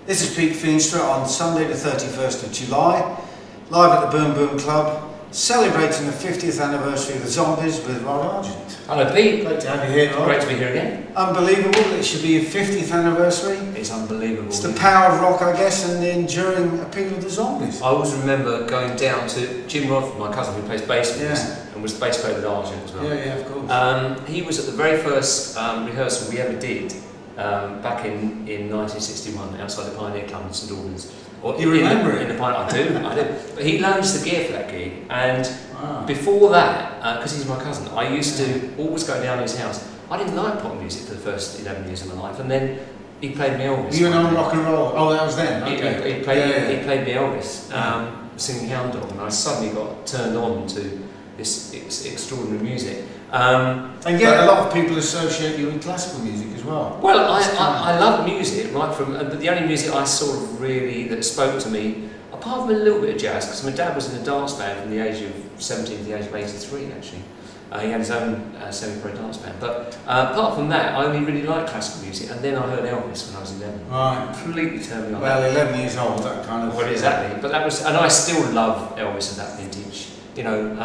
This is Pete Feenstra on Sunday the 31st of July, live at the Boom Boom Club, celebrating the 50th anniversary of the Zombies with Rod Argent. Hello Pete. Great to have you here, Rod. Great to be here again. Unbelievable that it should be your 50th anniversary. It's unbelievable. It's the power of rock, I guess, and the enduring appeal of the Zombies. I always remember going down to Jim Rodford, my cousin who plays bass with us, and was the bass player with Argent as well. Yeah, of course. He was at the very first rehearsal we ever did back in 1961 outside the Pioneer Club in St Albans. You remember it? In the Pioneer, I do. But he loaned us the gear for that gig, and before that, because he's my cousin, I used to always go down to his house. I didn't like pop music for the first 11 years of my life, and then he played me Elvis. You were on rock and roll? Oh, that was then? Okay. He played me Elvis, singing Hound Dog, and I suddenly got turned on to this extraordinary music. And yet a lot of people associate you with classical music as well. Well, I love music, right from, but the only music I sort of really, that spoke to me, apart from a little bit of jazz, because my dad was in a dance band from the age of 17 to the age of 83 actually. He had his own semi-pro dance band, but apart from that, I only really liked classical music, and then I heard Elvis when I was 11. Right. Completely turned me on. Well, 11 years old, that kind of... Well, exactly, but that was, and I still love Elvis of that vintage, you know,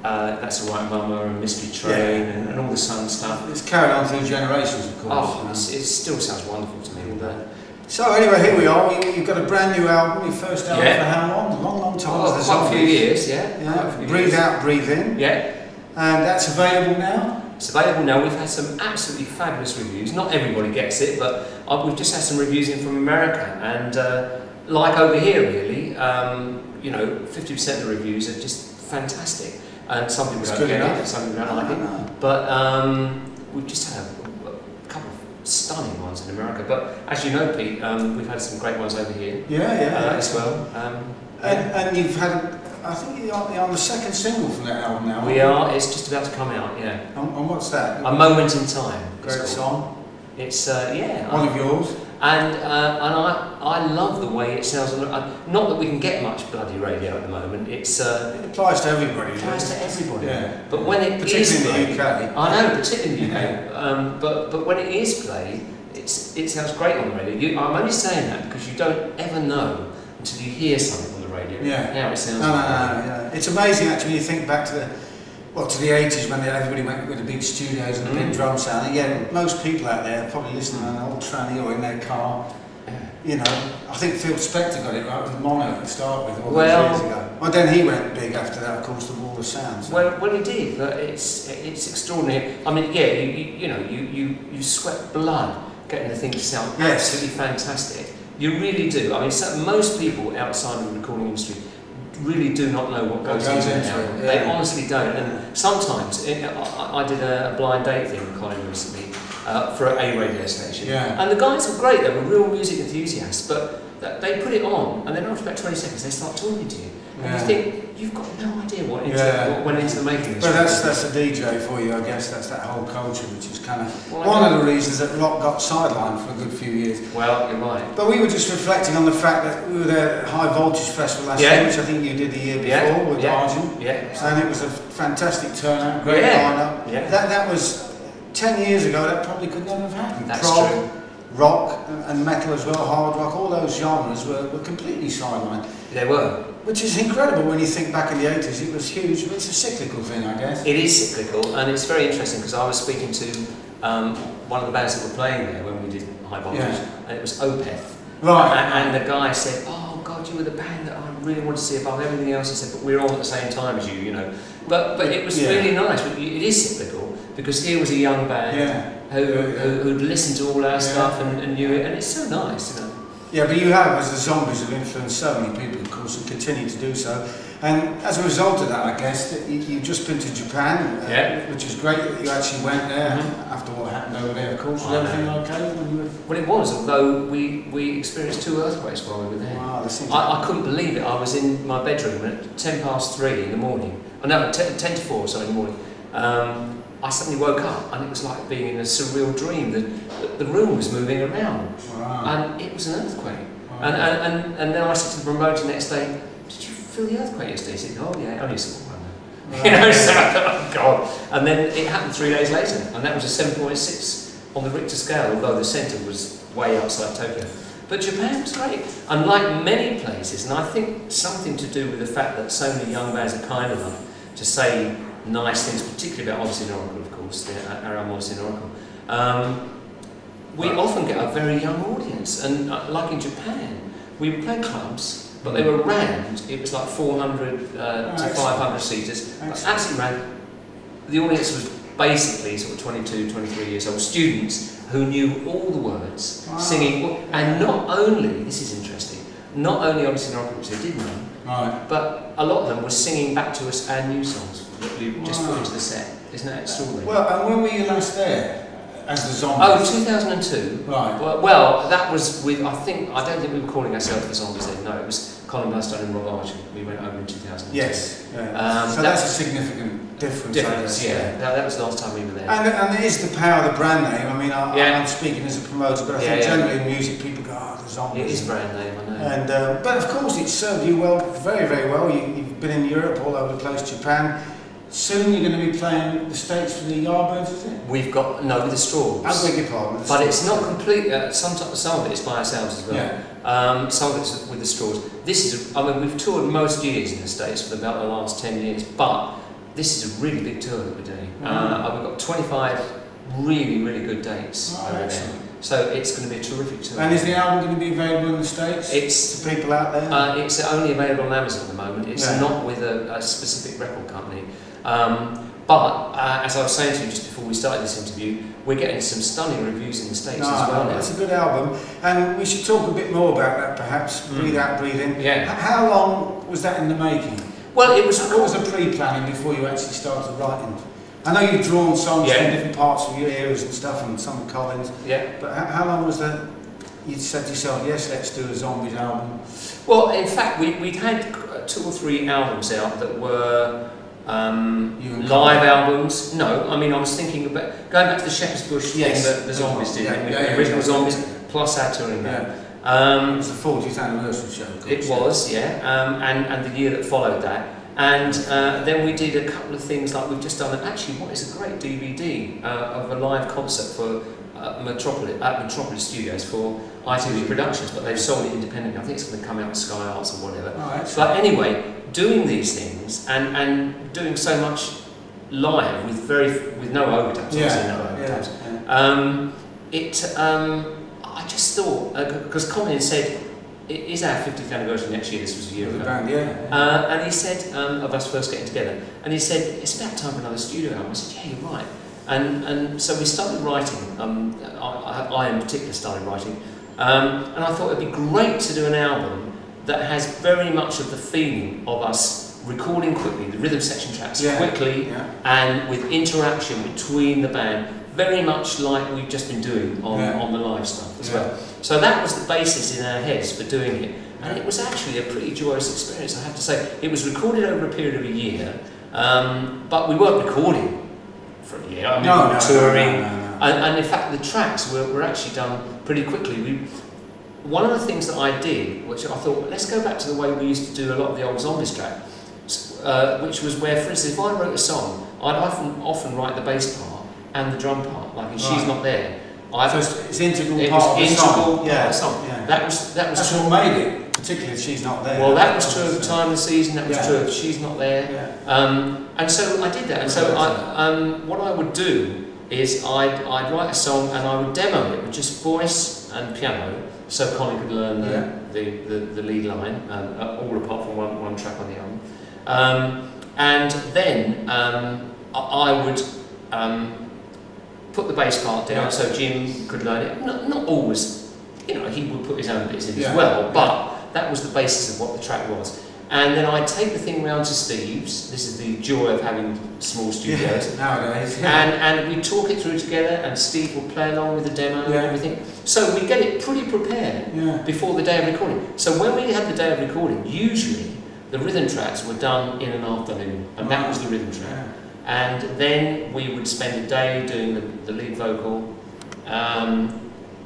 That's Alright Mama and Mystery Train and all the Sun stuff. It's carried on through generations, of course. Oh, it still sounds wonderful to me, all that. So anyway, here we are. You've got a brand new album, your first album for how long? Long time. Oh, quite a few years, yeah. Breathe Out, Breathe In. Yeah. And that's available now? It's available now. We've had some absolutely fabulous reviews. Not everybody gets it, but we've just had some reviews in from America. And like over here, really, you know, 50% of the reviews are just fantastic. And some people don't get it, some people don't like it. But we've just had a couple of stunning ones in America. But as you know, Pete, we've had some great ones over here as well. And you've had, I think you're on the second single from that album now. We are, it's just about to come out, yeah. And what's that? A Moment in Time. Great song. It's, yeah. One of yours. And I love the way it sounds. Not that we can get much bloody radio at the moment. It applies to everybody. It applies to everybody. Yeah. But when it is particularly in the UK. I know, particularly in the UK. But when it is played, it sounds great on the radio. I'm only saying that because you don't ever know until you hear something on the radio. How it sounds. No. It's amazing actually when you think back to the 80s when everybody went with the big studios and the big drum sound. And yeah, most people out there are probably listening on an old tranny or in their car. You know, I think Phil Spector got it right with Mono to start with all those years ago. Well, then he went big after that, of course, the Wall of Sound. So. Well, he did, but it's extraordinary. I mean, yeah, you sweat blood getting the thing to sound absolutely fantastic. You really do. I mean, most people outside of the recording industry really do not know what goes into it now. They honestly don't. And sometimes, I did a blind date thing with Colin recently for a radio station. And the guys were great, they were real music enthusiasts, but they put it on, and then after about 20 seconds they start talking to you. And you think, you've got no idea what went into the making of this. But that's a DJ for you, I guess. That's that whole culture, which is kind of one of the reasons that rock got sidelined for a good few years. Well, you're right. But we were just reflecting on the fact that we were there at High Voltage Festival last year, which I think you did the year before with Argent. And it was a fantastic turnout, great lineup. That was 10 years ago. That probably could never have happened. That's true. Rock and metal as well, hard rock, all those genres were completely sidelined. They were. Which is incredible when you think back in the 80s, it was huge, but it's a cyclical thing, I guess. It is cyclical, and it's very interesting because I was speaking to one of the bands that were playing there when we did High Voltage, and it was Opeth. Right. And the guy said, oh God, you were the band that I really wanted to see above everything else. He said, but we're on at the same time as you know. But it was really nice, but it is cyclical, because here was a young band who'd listened to all our stuff and knew it, and it's so nice, you know. Yeah, but you have, as the Zombies, have influenced so many people, of course, and continue to do so. And as a result of that, I guess, you've just been to Japan, which is great that you actually went there after what happened over there, of course. Was everything okay when you were... Well, it was, although we experienced 2 earthquakes while we were there. Wow, I couldn't believe it. I was in my bedroom at 3:10 in the morning. Oh, no, 10 to 4, sorry, in the morning. I suddenly woke up and it was like being in a surreal dream. The room was moving around, and it was an earthquake. And then I said to the promoter the next day, "Did you feel the earthquake yesterday?" He said, "Oh yeah, only a small one." You know, so I thought, oh God. And then it happened 3 days later, and that was a 7.6 on the Richter scale, although the centre was way outside Tokyo. But Japan was great, unlike many places, and I think something to do with the fact that so many young bands are kind enough to say nice things, particularly about Odyssey and Oracle, of course, our Odyssey and Oracle. We often get a very young audience, and like in Japan, we would play clubs, but they were rammed. It was like 400 to 500 seaters, absolutely rammed. The audience was basically sort of 22, 23 years old students who knew all the words, singing, and not only, this is interesting, not only Odyssey and Oracle, which they did know, but a lot of them were singing back to us our new songs that we just put into the set. Isn't that extraordinary? Well, and when were you last there? As the Zombies? Oh, 2002. Right. Well, that was with, I don't think we were calling ourselves the Zombies then, no, it was Colin Burstone and Rob Argent. We went over in 2002. Yes. Yeah. So that's a significant difference. Yeah. That was the last time we were there. And it is the power of the brand name. I mean, I'm speaking as a promoter, but I think generally in music people go, oh, the Zombies. It is brand name, I know. And, but of course it served you well, very, very well. You've been in Europe, all over the place, Japan. Soon you're going to be playing the States for the Yardbirds, is it? We've got, no, with the Straws. I beg your pardon. But it's not complete, some of it is by ourselves as well. Yeah. Some of it's with the Straws. This is, I mean, we've toured most years in the States for about the last 10 years, but this is a really big tour that we're doing. We've got 25 really, really good dates over there. So it's going to be a terrific tour. And is the album going to be available in the States? It's to people out there? It's only available on Amazon at the moment. It's not with a specific record company. But as I was saying to you just before we started this interview, we're getting some stunning reviews in the States as well. It's a good album, and we should talk a bit more about that perhaps. Breathe Out, Breathe In. Yeah. How long was that in the making? Well, it was. What was the pre-planning before you actually started writing? I know you've drawn songs from different parts of your eras and stuff, and some of Colin's. Yeah. But how long was that? You said to yourself, yes, let's do a Zombies album. Well, in fact, we'd had 2 or 3 albums out that were. Live albums? No, I mean I was thinking about going back to the Shepherd's Bush thing that the Zombies did, the original Zombies plus our touring band. It was the 40th anniversary show. Of course, it was, and the year that followed that, and then we did a couple of things like we've just done. Actually, what is a great DVD of a live concert for Metropolis Studios for ITV Productions, but they've sold it independently. I think it's going to come out with Sky Arts or whatever. But anyway, doing these things and doing so much live with no overdubs, I just thought, because Colin said, it is our 50th anniversary next year, this was a year ago. And he said, of us first getting together, and he said, it's about time for another studio album. I said, yeah, you're right. And so we started writing, I in particular started writing, and I thought it'd be great to do an album that has very much of the feeling of us recording quickly, the rhythm section tracks quickly, and with interaction between the band, very much like we've just been doing on the live stuff as well. So that was the basis in our heads for doing it, and it was actually a pretty joyous experience, I have to say. It was recorded over a period of a year, but we weren't recording for a year. I mean, we were touring, and in fact the tracks were actually done pretty quickly. One of the things that I did, which I thought, let's go back to the way we used to do a lot of the old Zombies track, which was where, for instance, if I wrote a song, I'd often write the bass part and the drum part, like in She's Not There. So it's integral part of the song. That's true. What made it, particularly if She's Not There. Well, that was true of Time of the Season, that was true of She's Not There. And so I did that, and so what I would do is I'd write a song and I would demo it with just voice and piano, so Colin could learn the lead line, all apart from one track on the album. And then I would put the bass part down so Jim could learn it. Not always, he would put his own bits in as well, but that was the basis of what the track was. And then I'd take the thing round to Steve's. This is the joy of having small studios. Nowadays. And we'd talk it through together, and Steve would play along with the demo and everything. So we'd get it pretty prepared before the day of recording. So when we had the day of recording, usually the rhythm tracks were done in an afternoon, and that was the rhythm track. And then we would spend a day doing the lead vocal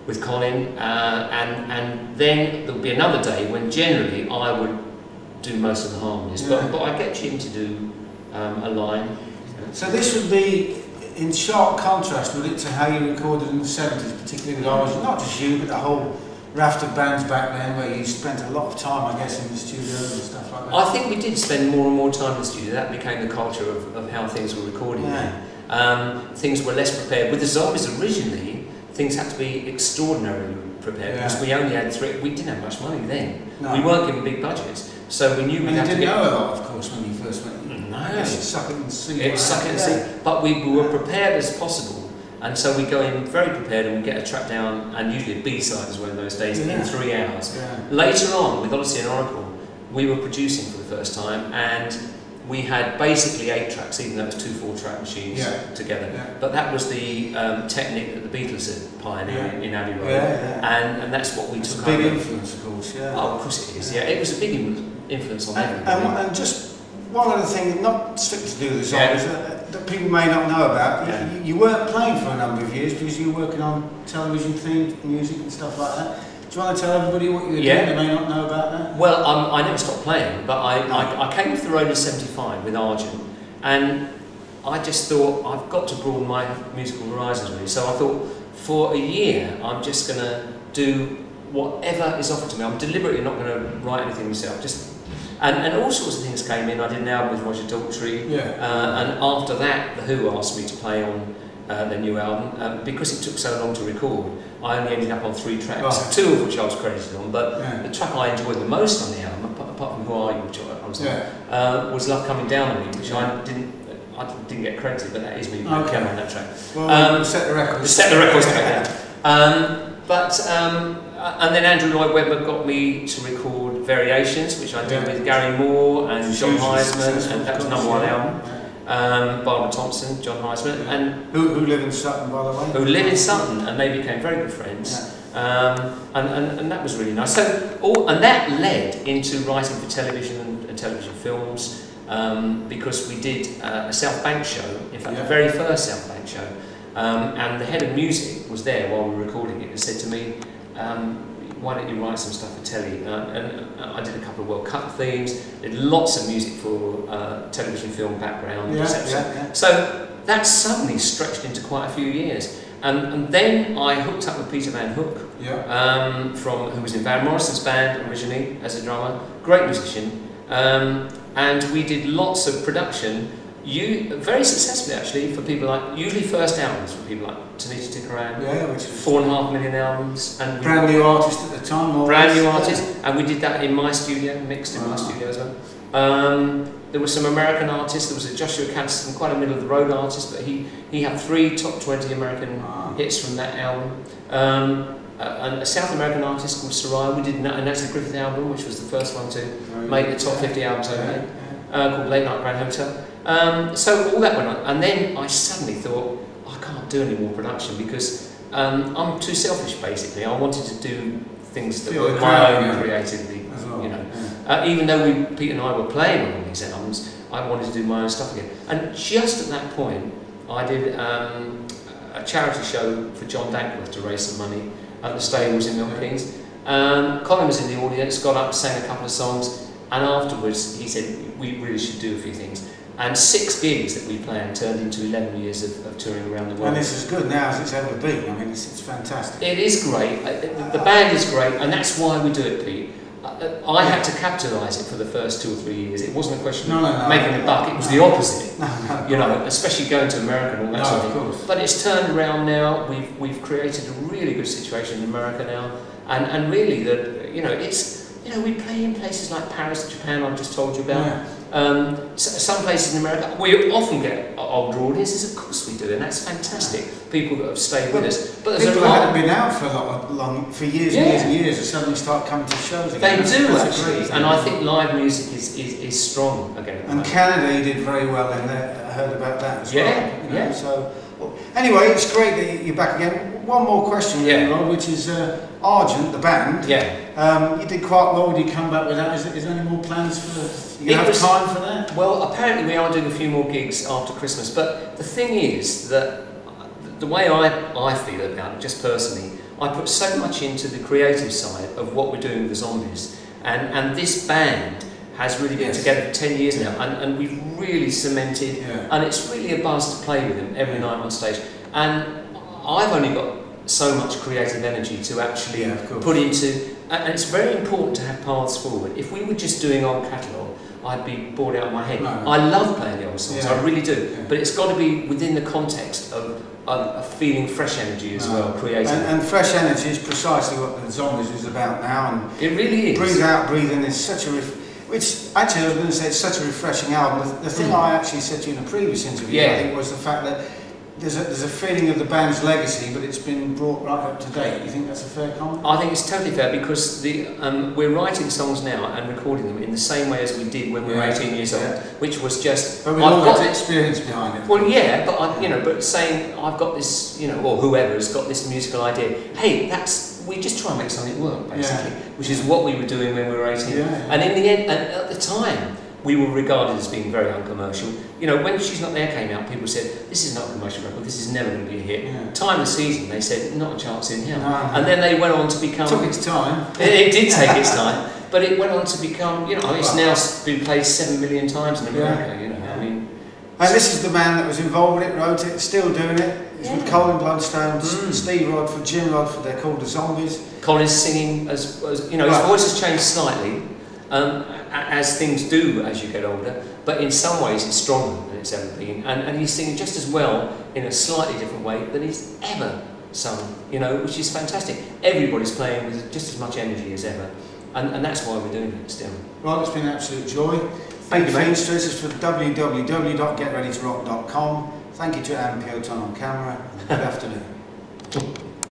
with Colin, and then there would be another day when generally I would do most of the harmonies, but I get Jim to do a line. So this would be in sharp contrast, would it, to how you recorded in the 70s, particularly with Argent, not just you, but the whole raft of bands back then where you spent a lot of time, I guess, in the studios and stuff like that? I think we did spend more and more time in the studio. That became the culture of how things were recorded. Things were less prepared. With the Zombies originally, things had to be extraordinarily prepared because we only had we didn't have much money then. No. We weren't given big budgets, so we knew we'd have to didn't know a lot, of course, when you first went. No, suck it and see. It's suck it and see. But we were prepared as possible, and so we go in very prepared and we get a track down, and usually a B-side as well in those days, in 3 hours. Later on, with Odyssey and Oracle, we were producing for the first time, and we had basically 8 tracks, even though it was 2 4-track machines together. But that was the technique that the Beatles had pioneered in Abbey Road, and that's what we took over. It's a big influence, of course. Oh, of course it is. Yeah, it was a big influence on everybody. And just one other thing, not strictly to do with the Zombies, that people may not know about. You weren't playing for a number of years because you were working on television themed music and stuff like that. Do you want to tell everybody what you were doing? They may not know about that. Well, I never stopped playing, but I came off the road in '75 with Argent, and I just thought I've got to broaden my musical horizons really. So I thought for a year I'm just going to do whatever is offered to me. I'm deliberately not going to write anything myself. And all sorts of things came in. I did an album with Roger Daltrey, and after that, The Who asked me to play on their new album. Because it took so long to record, I only ended up on 3 tracks, 2 of which I was credited on, but the track I enjoyed the most on the album, apart from Who Are You, which I was on, was Love Coming Down on Me, which I didn't get credited, but that is me on that track. Well, set the records. Set the records and then Andrew Lloyd Webber got me to record Variations, which I did with Gary Moore and John Heisman, and that was #1 album. Barbara Thompson, John Heisman, and who live in Sutton, by the way. Who live in Sutton, and they became very good friends. And that was really nice. And that led into writing for television and television films, because we did a South Bank show, in fact the very first South Bank show, and the head of music was there while we were recording it and said to me, why don't you write some stuff for telly? And I did a couple of World Cup themes, did lots of music for television, film background, etc. So that suddenly stretched into quite a few years. And then I hooked up with Peter Van Hook, who was in Van Morrison's band originally as a drummer, great musician, and we did lots of production. Very successfully actually for people like, usually first albums for people like Tanita Tikaram, which was 4.5 million albums, and brand new artist at the time. Brand new artist, and we did that in my studio, mixed in my studio as well. There were some American artists. There was a Joshua Canston, quite a middle of the road artist, but he had 3 top 20 American hits from that album. And a South American artist called Soraya. We did a Natalie Griffith album, which was the first one to make the top 50 albums I made, called Late Night Grand Hotel. So all that went on, and then I suddenly thought, I can't do any more production because I'm too selfish basically. I wanted to do things that were my own creatively, you know. Even though Pete and I were playing on all these albums, I wanted to do my own stuff again. And just at that point, I did a charity show for John Dankworth to raise some money at the Stables in Milton Keynes. Colin was in the audience, got up, sang a couple of songs, and afterwards he said, we really should do a few things. And 6 gigs that we planned turned into 11 years of touring around the world. And it's as good now as it's ever been. I mean, it's fantastic. It is great. The band is great, and that's why we do it, Pete. I had to capitalise it for the first 2 or 3 years. It wasn't a question of making a buck. It was the opposite. You know, especially going to America and all that sort of thing. But it's turned around now. We've created a really good situation in America now, and really that we play in places like Paris, Japan. I've just told you about. Some places in America, we often get older audiences, of course we do, and that's fantastic. People that have stayed with us. But there's people that haven't been out for years and years and years, and suddenly start coming to shows again. They do actually, and I think live music is strong again. And Canada, you did very well in there. I heard about that as well. Yeah. So, anyway, it's great that you're back again. One more question, Rob, which is Argent, the band. You did quite well. Did you come back with that? Is there any more plans for? You have time for that? Well, apparently we are doing a few more gigs after Christmas. But the thing is that the way I feel about it, just personally, I put so much into the creative side of what we're doing with the Zombies, and this band has really been together for 10 years now, and we've really cemented, and it's really a buzz to play with them every night on stage. And I've only got so much creative energy to actually of course. put into, and it's very important to have paths forward. If we were just doing old catalogue, I'd be bored out of my head. No. I love playing the old songs, Yeah. I really do, Yeah. but it's got to be within the context of feeling fresh energy as well, creative. And fresh energy is precisely what the Zombies is about now. And it really is. Breathe Out, Breathe In is such a, which actually I was going to say it's such a refreshing album. The thing I actually said to you in a previous interview, I think, was the fact that there's a feeling of the band's legacy, but it's been brought right up to date. You think that's a fair comment? I think it's totally fair, because we're writing songs now and recording them in the same way as we did when we were 18 years old, which was just. But with all that experience behind it. Well, yeah, but saying I've got this, or whoever has got this musical idea. Hey, we just try and make something work, basically, which is what we were doing when we were 18. Yeah. And in the end, and at the time, we were regarded as being very uncommercial. When She's Not There came out, people said, this is not a commercial record, this is never going to be a hit. Yeah. Time of Season, they said, not a chance in hell. No. And then they went on to become... It took its time. It did take its time, but it went on to become, it's now been played 7 million times in America, I mean... And this is the man that was involved with it, wrote it, still doing it. He's with Colin Bloodstone, Steve Rodford, Jim Rodford, they're called the Zombies. Colin's singing, as his voice has changed slightly, as things do as you get older, but in some ways it's stronger than it's ever been, and he's singing just as well in a slightly different way than he's ever sung, which is fantastic. Everybody's playing with just as much energy as ever, and that's why we're doing it still. Well, it's been an absolute joy. Thank you, mate. Feenstra. This is for www.getreadytorock.com. Thank you to Anne Pioton on camera. Good afternoon.